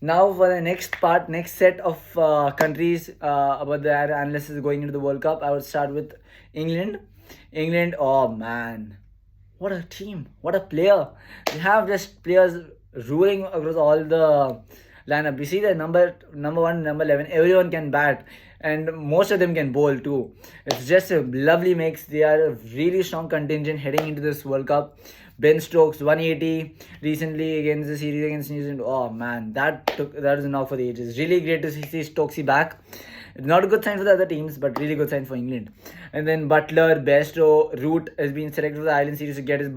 Now for the next part, next set of countries about their analysis going into the World Cup, I would start with England. England, oh man, what a team, what a player. We have just players ruling across all the lineup. We see the number one, number 11, everyone can bat, and most of them can bowl too. It's just a lovely mix. They are a really strong contingent heading into this World Cup. Ben Stokes 180 recently against the series against New Zealand. Oh man, that is a knock for the ages. Really great to see Stokesy back. Not a good sign for the other teams, but really good sign for England. And then Butler, Bairstow, Root has been selected for the Island series to get his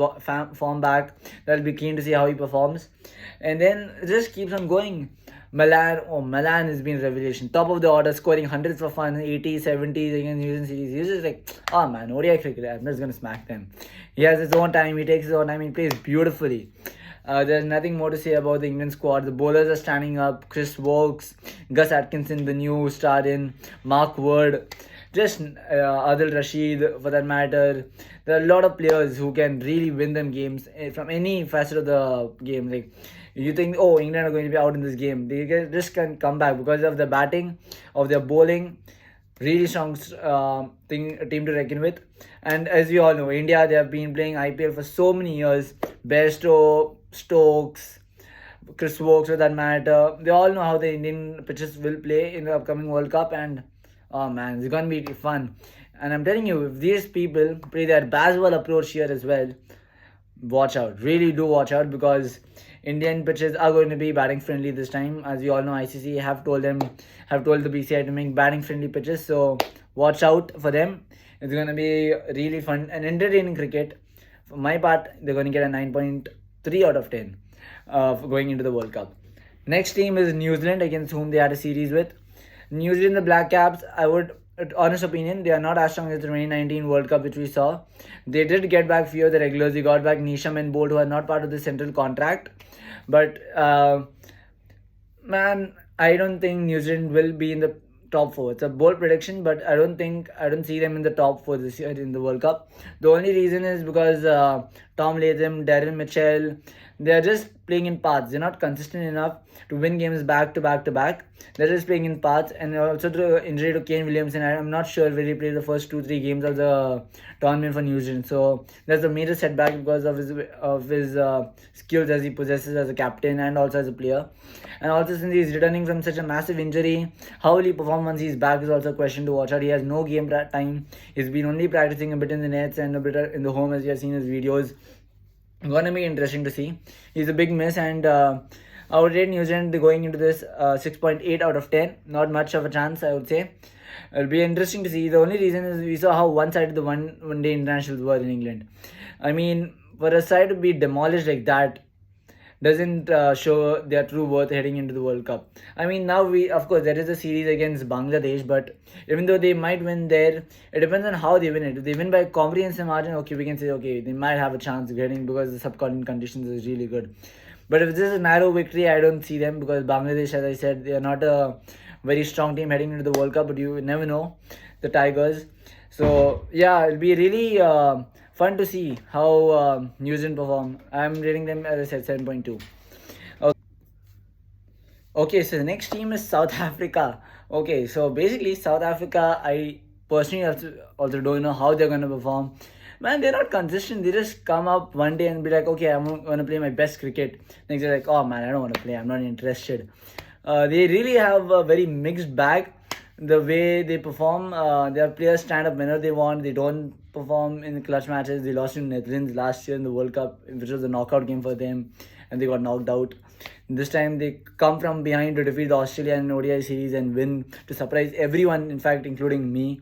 form back. That'll be keen to see how he performs. And then it just keeps on going. Malan has been revelation. Top of the order, scoring hundreds for fun, 80s, 70s against New Zealand series. He's just like, oh man, ODI cricketer, I'm just gonna smack them. He has his own time, he takes his own time, he plays beautifully. There's nothing more to say about the England squad. The bowlers are standing up. Chris Wokes, Gus Atkinson, the new star in, Mark Ward, just Adil Rashid for that matter. There are a lot of players who can really win them games from any facet of the game. Like you think, oh, England are going to be out in this game. They just can come back because of the batting, of their bowling. Really strong team to reckon with. And as we all know, India, they have been playing IPL for so many years. Bairstow, Stokes, Chris Wokes for that matter. They all know how the Indian pitches will play in the upcoming World Cup, and oh man, it's gonna be fun. And I'm telling you, if these people play their baseball approach here as well, watch out. Really do watch out because Indian pitches are going to be batting friendly this time. As we all know, ICC have told the BCI to make batting friendly pitches. So watch out for them. It's going to be really fun and entertaining cricket. For my part, they're going to get a 9.3 out of 10 for going into the World Cup. Next team is New Zealand, against whom they had a series with. New Zealand, the Black Caps, I would, honest opinion, they are not as strong as the 2019 World Cup which we saw. They did get back few of the regulars. They got back Nisham and Bolt, who are not part of the central contract. But man, I don't think New Zealand will be in the top four. It's a bold prediction, but I don't see them in the top four this year in the World Cup. The only reason is because Tom Latham, Darren Mitchell, they are just playing in parts. They're not consistent enough to win games back to back to back. They're just playing in parts, and also the injury to Kane Williamson. I'm not sure whether he played the first 2-3 games of the tournament for New Zealand. So that's a major setback because of his skills as he possesses as a captain and also as a player. And also since he's returning from such a massive injury, how will he perform once he's back is also a question to watch out. He has no game time. He's been only practicing a bit in the nets and a bit in the home, as you have seen his videos. Gonna be interesting to see. He's a big miss, and I would rate New Zealand going into this 6.8 out of 10. Not much of a chance, I would say. It'll be interesting to see. The only reason is we saw how one-sided the one-day internationals were in England. I mean, for a side to be demolished like that doesn't show their true worth heading into the World Cup. I mean, now of course, there is a series against Bangladesh, but even though they might win there, it depends on how they win it. If they win by comprehensive margin, okay, we can say, okay, they might have a chance of getting because the subcontinent conditions is really good. But if this is a narrow victory, I don't see them because Bangladesh, as I said, they are not a very strong team heading into the World Cup, but you never know, the Tigers. So, yeah, it'll be really fun to see how New Zealand perform. I'm rating them, as I said, 7.2. Okay, so the next team is South Africa. Okay, so basically South Africa, I personally also don't know how they're going to perform. Man, they're not consistent. They just come up one day and be like, okay, I'm going to play my best cricket. Next they're like, oh man, I don't want to play. I'm not interested. They really have a very mixed bag. The way they perform, their players stand up whenever they want. They don't perform in the clutch matches. They lost to Netherlands last year in the World Cup, which was a knockout game for them, and they got knocked out. This time they come from behind to defeat the Australian ODI series and win to surprise everyone, in fact, including me.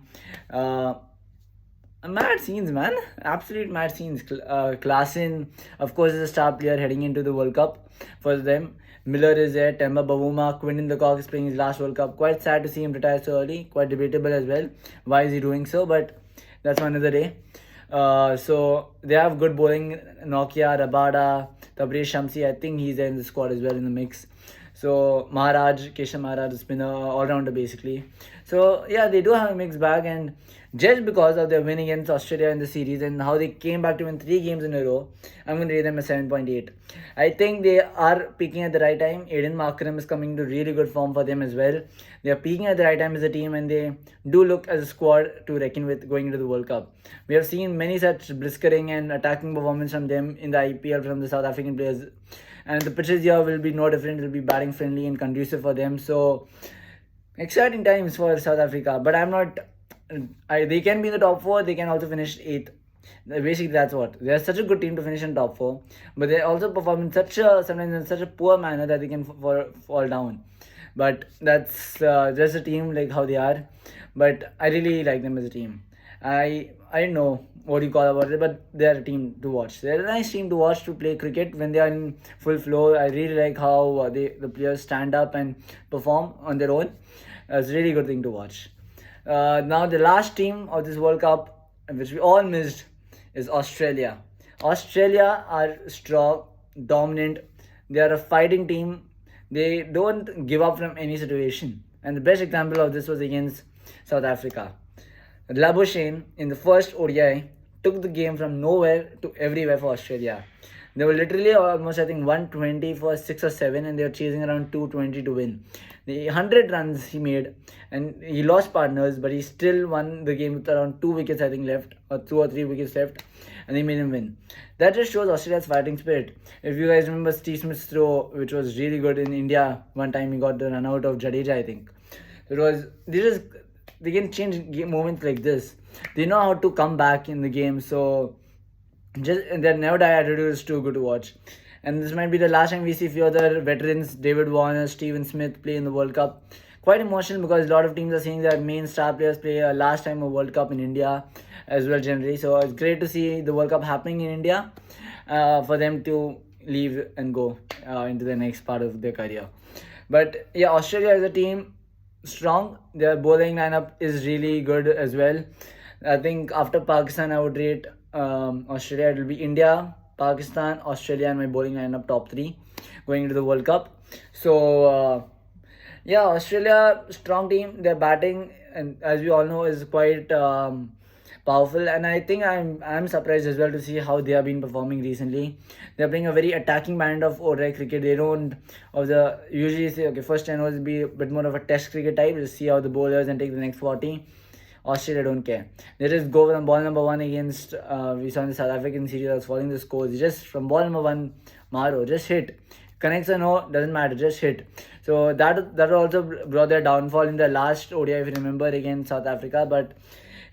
Mad scenes, man. Absolute mad scenes. Klaasen, of course, is a star player heading into the World Cup for them. Miller is there, Temba Bavuma, Quinton de Kock is playing his last World Cup. Quite sad to see him retire so early. Quite debatable as well. Why is he doing so? But that's for another day. So they have good bowling. Nokia, Rabada, Tabraiz Shamsi. I think he's there in the squad as well in the mix. So Maharaj, Keshav Maharaj has been an all-rounder basically. So yeah, they do have a mixed bag, and just because of their win against Australia in the series and how they came back to win 3 games in a row, I'm going to rate them a 7.8. I think they are peaking at the right time. Aiden Markram is coming to really good form for them as well. They are peaking at the right time as a team, and they do look as a squad to reckon with going into the World Cup. We have seen many such blistering and attacking performance from them in the IPL from the South African players, and the pitches here will be no different. It will be batting friendly and conducive for them. So exciting times for South Africa. But I'm not. They can be in the top four. They can also finish eighth. Basically, that's what they're such a good team to finish in top four. But they also perform in sometimes in such a poor manner that they can fall down. But that's just a team like how they are. But I really like them as a team. I don't know what you call about it, but they're a team to watch. They're a nice team to watch to play cricket when they are in full flow. I really like how the players stand up and perform on their own. It's a really good thing to watch. Now the last team of this World Cup, which we all missed, is Australia. Australia are strong, dominant. They are a fighting team. They don't give up from any situation. And the best example of this was against South Africa. Labuschagne in the first ODI took the game from nowhere to everywhere for Australia. They were literally almost, I think, 120 for 6 or 7, and they were chasing around 220 to win. The 100 runs he made, and he lost partners, but he still won the game with around 2 wickets, I think, left, or 2 or 3 wickets left, and they made him win. That just shows Australia's fighting spirit. If you guys remember Steve Smith's throw, which was really good in India, one time he got the run out of Jadeja, I think. They can change moments like this. They know how to come back in the game, so just their never die attitude is too good to watch. And this might be the last time we see few other veterans, David Warner, Stephen Smith, play in the World Cup. Quite emotional because a lot of teams are saying that main star players play a last time a World Cup in India as well generally. So it's great to see the World Cup happening in India for them to leave and go into the next part of their career. But yeah, Australia as a team, strong. Their bowling lineup is really good as well. I think after Pakistan, I would rate Australia. It will be India, Pakistan, Australia, and my bowling lineup top 3 going into the World Cup. So yeah, Australia strong team. Their batting, and as we all know, is quite powerful, and I think I'm surprised as well to see how they have been performing recently. They're playing a very attacking brand of ODI cricket. They don't of the usually say okay, first 10 overs will be a bit more of a test cricket type. Just see how the bowlers and take the next 40. Australia don't care. They just go from ball number 1 against we saw in the South African series. I was following the scores. Just from ball number 1, Maro just hit. Connects or no, doesn't matter, just hit. So that also brought their downfall in the last ODI, if you remember, against South Africa. But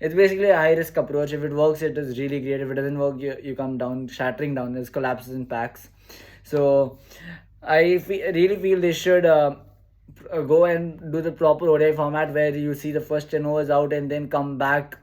it's basically a high risk approach. If it works, it is really great. If it doesn't work, you come down, shattering down. There's collapses in packs. So really feel they should go and do the proper ODI format where you see the first 10 overs out and then come back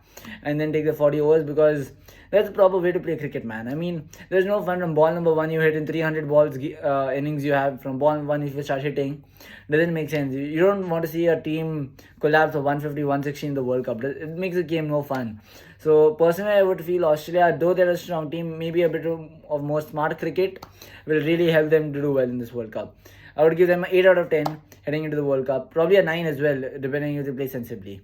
and then take the 40 overs, because that's the proper way to play cricket, man. I mean, there's no fun from ball number 1 you hit in 300 balls innings you have from ball 1 if you start hitting. Doesn't make sense. You don't want to see a team collapse of 150, 160 in the World Cup. It makes the game no fun. So personally, I would feel Australia, though they're a strong team, maybe a bit of more smart cricket will really help them to do well in this World Cup. I would give them an 8 out of 10 heading into the World Cup. Probably a 9 as well, depending if they play sensibly.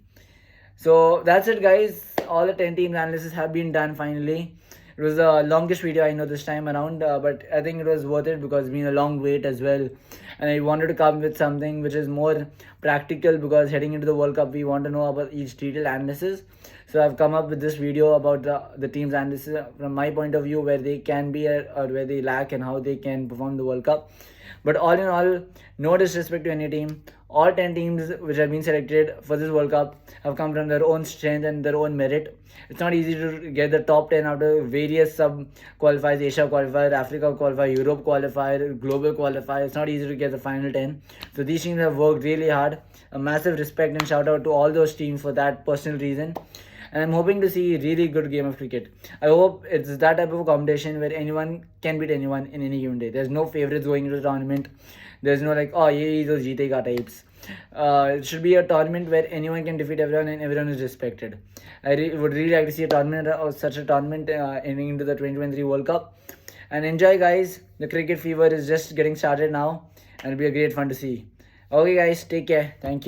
So that's it, guys. All the 10 team analysis have been done finally. It was the longest video I know this time around, but I think it was worth it because it's been a long wait as well. And I wanted to come with something which is more practical, because heading into the World Cup, we want to know about each detailed analysis. So I've come up with this video about the team's analysis from my point of view, where they can be or where they lack and how they can perform the World Cup. But all in all, no disrespect to any team. All 10 teams which have been selected for this World Cup have come from their own strength and their own merit. It's not easy to get the top 10 out of various sub-qualifiers, Asia qualifier, Africa qualifier, Europe qualifier, global qualifier. It's not easy to get the final 10. So these teams have worked really hard. A massive respect and shout out to all those teams for that personal reason. And I'm hoping to see a really good game of cricket. I hope it's that type of a competition where anyone can beat anyone in any given day. There's no favorites going into the tournament. There's no like, oh, ye those jeetega types. It should be a tournament where anyone can defeat everyone and everyone is respected. I would really like to see a tournament or such a tournament ending into the 2023 World Cup. And enjoy, guys. The cricket fever is just getting started now. and it'll be a great fun to see. Okay, guys, take care. Thank you.